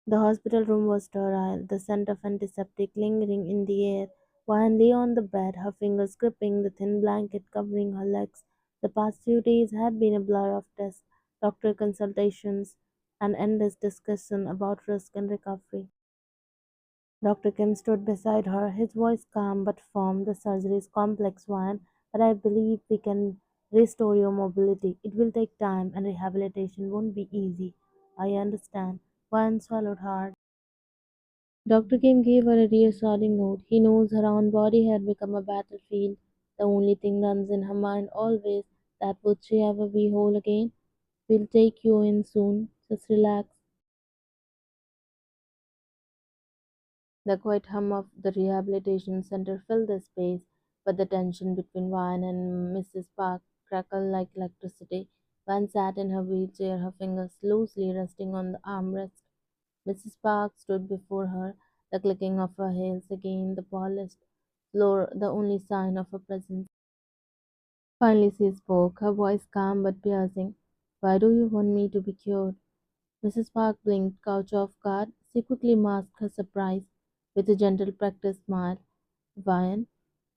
The hospital room was sterile, the scent of antiseptic lingering in the air. Vine lay on the bed, her fingers gripping the thin blanket covering her legs. The past few days had been a blur of tests, doctor consultations, and endless discussion about risk and recovery. Dr. Kim stood beside her, his voice calm but firm. The surgery is complex one, but I believe we can restore your mobility. It will take time and rehabilitation won't be easy. I understand. One swallowed hard. Dr. Kim gave her a reassuring note. He knows her own body had become a battlefield. The only thing runs in her mind always that would she ever be whole again? We'll take you in soon. Just relax. The quiet hum of the rehabilitation center filled the space, but the tension between Vine and Mrs. Park crackled like electricity. Vine sat in her wheelchair, her fingers loosely resting on the armrest. Mrs. Park stood before her, the clicking of her heels against the polished floor the only sign of her presence. Finally she spoke, her voice calm but piercing. Why do you want me to be cured? Mrs. Park blinked, couch off guard. She quickly masked her surprise with a gentle practiced smile. Vian,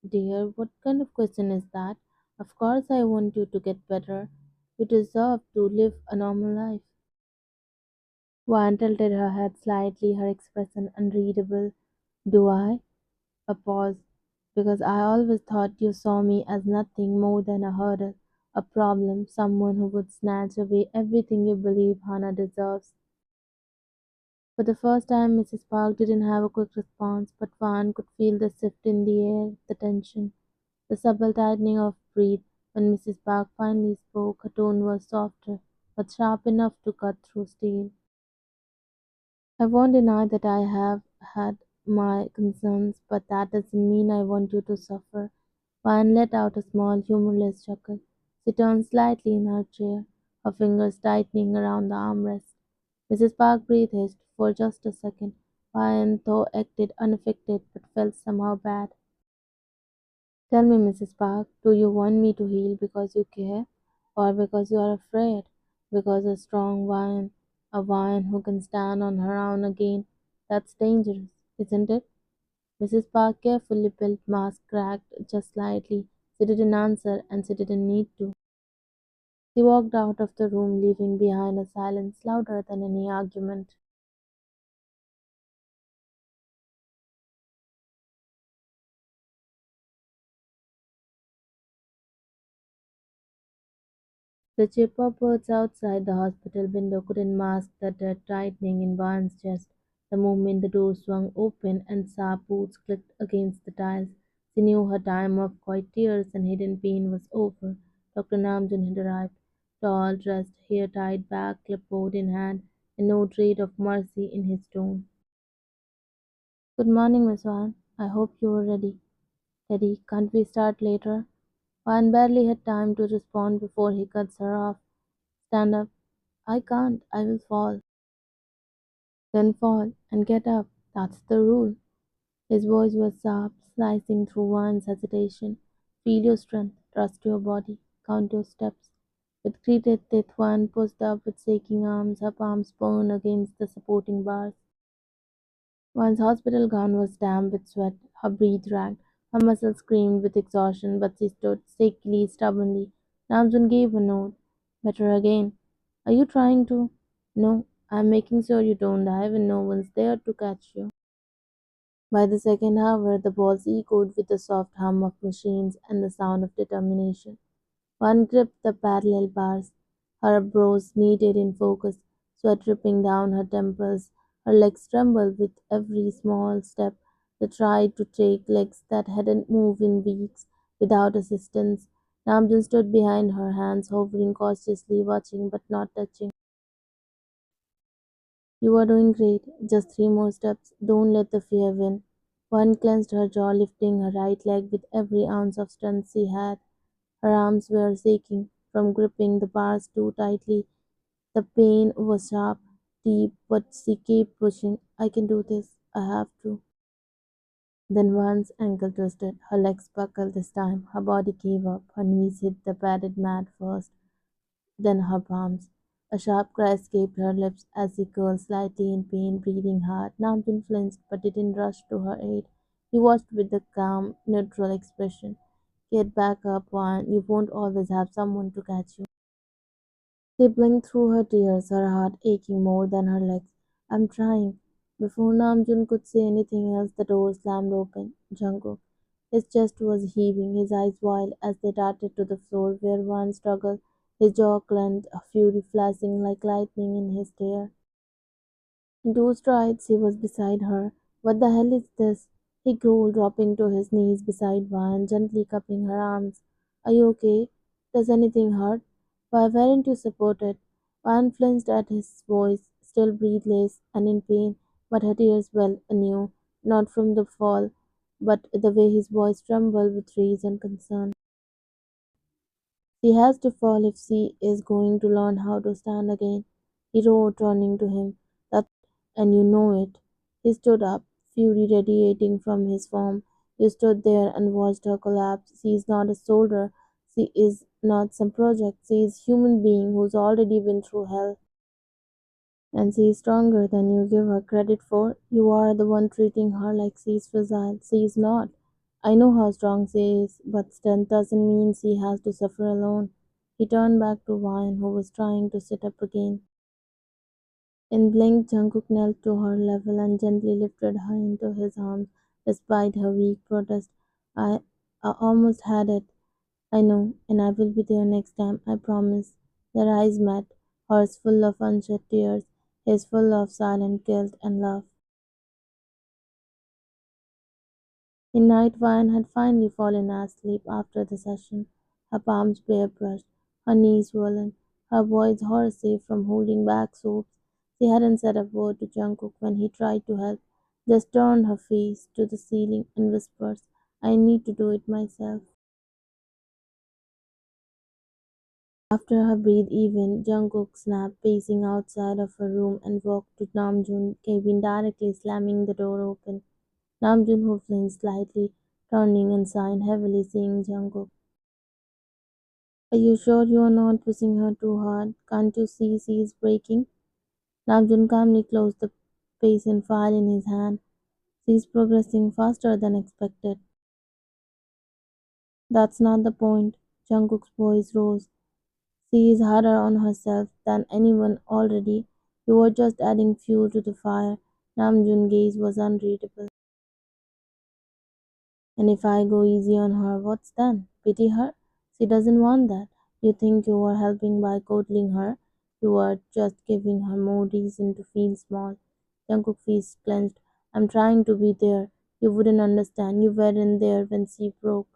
dear, what kind of question is that? Of course I want you to get better. You deserve to live a normal life. Vian tilted her head slightly, her expression unreadable. Do I? A pause. Because I always thought you saw me as nothing more than a hurdle, a problem, someone who would snatch away everything you believe Hannah deserves. For the first time, Mrs. Park didn't have a quick response, but Van could feel the shift in the air, the tension, the subtle tightening of breath. When Mrs. Park finally spoke, her tone was softer, but sharp enough to cut through steel. I won't deny that I have had my concerns, but that doesn't mean I want you to suffer. Van let out a small, humorless chuckle. She turned slightly in her chair, her fingers tightening around the armrest. Mrs. Park breathed for just a second. Van, though acted unaffected, but felt somehow bad. Tell me, Mrs. Park, do you want me to heal because you care, or because you are afraid? Because a strong Van, a Van who can stand on her own again, that's dangerous, isn't it? Mrs. Park carefully built mask cracked just slightly. She didn't answer, and she didn't need to. She walked out of the room, leaving behind a silence louder than any argument. The chipper-birds outside the hospital window couldn't mask the dead tightening in Barnes' chest. The moment the door swung open and sharp boots clicked against the tiles, she knew her time of quiet tears and hidden pain was over. Dr. Namjoon had arrived, tall, dressed, hair tied back, clipboard in hand, and no trait of mercy in his tone. Good morning, Miss Van. I hope you are ready. Teddy, can't we start later? Van barely had time to respond before he cuts her off. Stand up. I can't. I will fall. Then fall and get up. That's the rule. His voice was sharp, slicing through one's hesitation. Feel your strength. Trust your body. Count your steps. With gritted teeth, one pushed up with shaking arms, her palms burned against the supporting bars. One's hospital gown was damp with sweat, her breath ragged, her muscles screamed with exhaustion, but she stood shakily, stubbornly. Namjoon gave a nod. Better again. Are you trying to? No, I'm making sure you don't die when no one's there to catch you. By the second hour, the balls echoed with the soft hum of machines and the sound of determination. One gripped the parallel bars, her brows knitted in focus, sweat dripping down her temples. Her legs trembled with every small step. They tried to take legs that hadn't moved in weeks without assistance. Namjoon stood behind her, hands hovering cautiously, watching but not touching. You are doing great. Just three more steps. Don't let the fear win. One clenched her jaw, lifting her right leg with every ounce of strength she had. Her arms were shaking from gripping the bars too tightly. The pain was sharp, deep, but she kept pushing. I can do this. I have to. Then once ankle twisted, her legs buckled this time. Her body gave up. Her knees hit the padded mat first, then her palms. A sharp cry escaped her lips as he curled slightly in pain, breathing hard. Namjoon flinched but didn't rush to her aid. He watched with a calm, neutral expression. Get back up, Juan. You won't always have someone to catch you. She blinked through her tears, her heart aching more than her legs. I'm trying. Before Namjoon could say anything else, the door slammed open. Jungkook. His chest was heaving, his eyes wild as they darted to the floor where one struggled, his jaw clenched, a fury flashing like lightning in his stare. In two strides he was beside her. What the hell is this? He growled, dropping to his knees beside Van, gently cupping her arms. Are you okay? Does anything hurt? Why weren't you supported? Van flinched at his voice, still breathless and in pain, but her tears well anew, not from the fall, but the way his voice trembled with rage and concern. She has to fall if she is going to learn how to stand again. He roared, turning to him. That's and you know it. He stood up, fury radiating from his form. You stood there and watched her collapse. She is not a soldier. She is not some project. She is human being who's already been through hell. And she is stronger than you give her credit for. You are the one treating her like she is fragile. She is not. I know how strong she is, but strength doesn't mean she has to suffer alone. He turned back to Ryan, who was trying to sit up again. In blink, Jungkook knelt to her level and gently lifted her into his arms, despite her weak protest. I, I almost had it. I know, and I will be there next time, I promise. Their eyes met, hers full of unshed tears, his full of silent guilt and love. In night, Vine had finally fallen asleep after the session, her palms bare brushed, her knees swollen, her voice hoarse from holding back sobs. She hadn't said a word to Jungkook when he tried to help, just turned her face to the ceiling and whispers, I need to do it myself. After her breath even, Jungkook snapped, pacing outside of her room and walked to Namjoon's cabin, directly slamming the door open. Namjoon, who flinched slightly, turning and signed heavily, seeing Jungkook. Are you sure you are not pushing her too hard? Can't you see she is breaking? Namjoon calmly closed the patient file in his hand. She is progressing faster than expected. That's not the point. Jungkook's voice rose. She is harder on herself than anyone already. You are just adding fuel to the fire. Namjoon's gaze was unreadable. And if I go easy on her, what's then? Pity her? She doesn't want that. You think you are helping by coddling her? You are just giving her more reason to feel small. Jungkook's face clenched. I'm trying to be there. You wouldn't understand. You weren't there when she broke.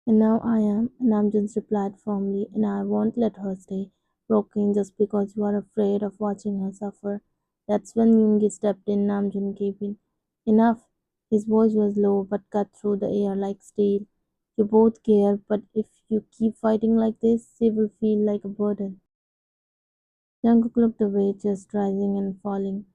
And now I am, Namjoon replied firmly, and I won't let her stay broken just because you are afraid of watching her suffer. That's when Yoongi stepped in Namjoon cabin. Enough. His voice was low but cut through the air like steel. You both care, but if you keep fighting like this, she will feel like a burden. Jungkook looked away, chest rising and falling.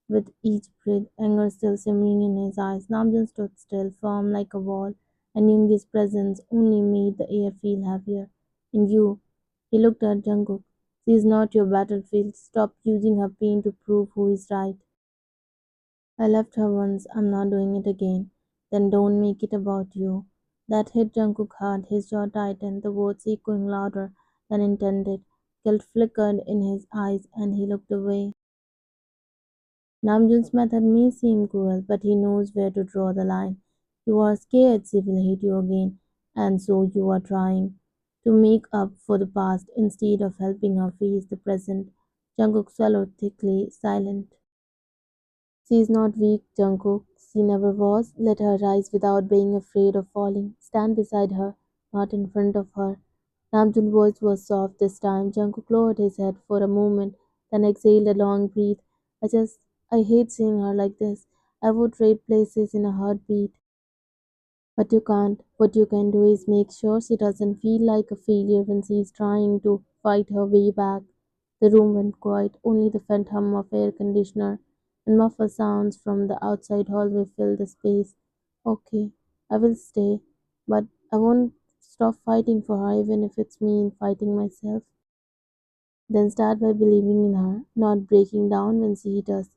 With each breath, anger still simmering in his eyes, Namjoon stood still, firm like a wall, and Yoongi's presence only made the air feel heavier. And you, he looked at Jungkook. She is not your battlefield. Stop using her pain to prove who is right. I left her once. I'm not doing it again. Then don't make it about you. That hit Jungkook hard. His jaw tightened, the words echoing louder than intended. Guilt flickered in his eyes, and he looked away. Namjoon's method may seem cruel, but he knows where to draw the line. You are scared she will hate you again, and so you are trying to make up for the past instead of helping her face the present. Jungkook swallowed thickly, silent. She is not weak, Jungkook. She never was. Let her rise without being afraid of falling. Stand beside her, not in front of her. Namjoon's voice was soft this time. Jungkook lowered his head for a moment, then exhaled a long breath. I hate seeing her like this. I would trade places in a heartbeat. But you can't. What you can do is make sure she doesn't feel like a failure when she's trying to fight her way back. The room went quiet. Only the faint hum of air conditioner and muffled sounds from the outside hallway filled the space. Okay, I will stay, but I won't stop fighting for her even if it's mean fighting myself. Then start by believing in her, not breaking down when she does.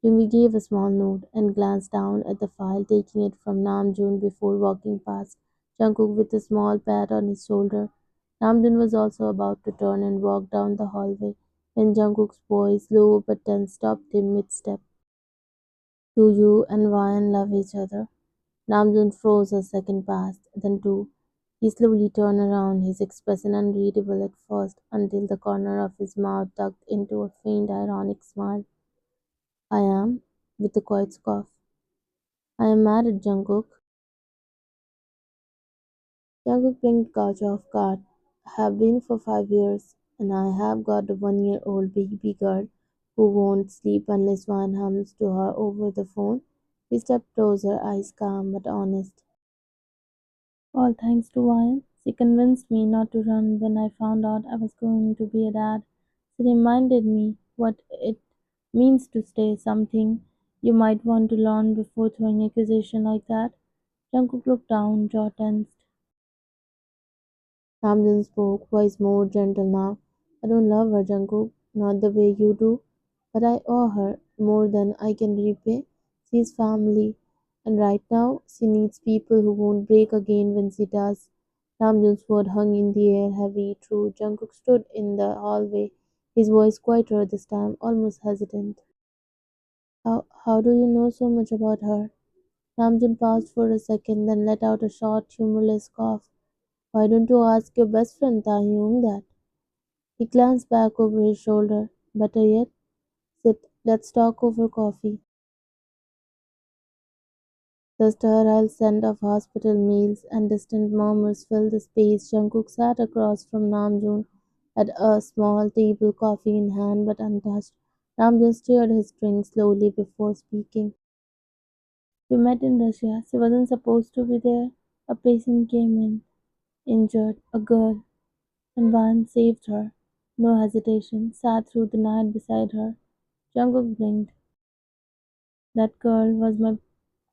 Jungi gave a small nod and glanced down at the file, taking it from Namjoon before walking past Jungkook with a small pat on his shoulder. Namjoon was also about to turn and walk down the hallway when Jungkook's voice, low but tense, stopped him mid-step. Do you and Ryan love each other? Namjoon froze a second past, then two. He slowly turned around, his expression unreadable at first, until the corner of his mouth tucked into a faint ironic smile. I am, with a quiet scoff. I am married, Jungkook. Jungkook blinked caught off guard. Have been for 5 years, and I have got a 1-year-old baby girl who won't sleep unless one hums to her over the phone. He stepped closer, eyes calm but honest. All thanks to Ryan. She convinced me not to run when I found out I was going to be a dad. She reminded me what it means to stay, something you might want to learn before throwing accusation like that. Jungkook looked down, jaw tensed. Namjoon spoke, voice more gentle now. I don't love her, Jungkook, not the way you do, but I owe her more than I can repay. She's family, and right now she needs people who won't break again when she does. Namjoon's word hung in the air, heavy, true. Jungkook stood in the hallway, his voice quieter this time, almost hesitant. How do you know so much about her? Namjoon paused for a second, then let out a short, humorless cough. Why don't you ask your best friend Taehyung that? He glanced back over his shoulder. Better yet, sit, let's talk over coffee. The sterile scent of hospital meals and distant murmurs filled the space. Jungkook sat across from Namjoon at a small table, coffee in hand but untouched. Namjoon stirred his drink slowly before speaking. We met in Russia. She wasn't supposed to be there. A patient came in, injured, a girl, and Van saved her. No hesitation, sat through the night beside her. Jungkook blinked. That girl was my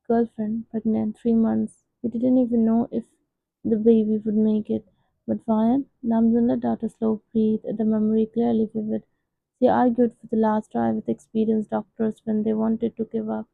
girlfriend, pregnant 3 months. We didn't even know if the baby would make it. But Ryan, Namjoon let out a slow breath, the memory clearly vivid. She argued for the last try with experienced doctors when they wanted to give up.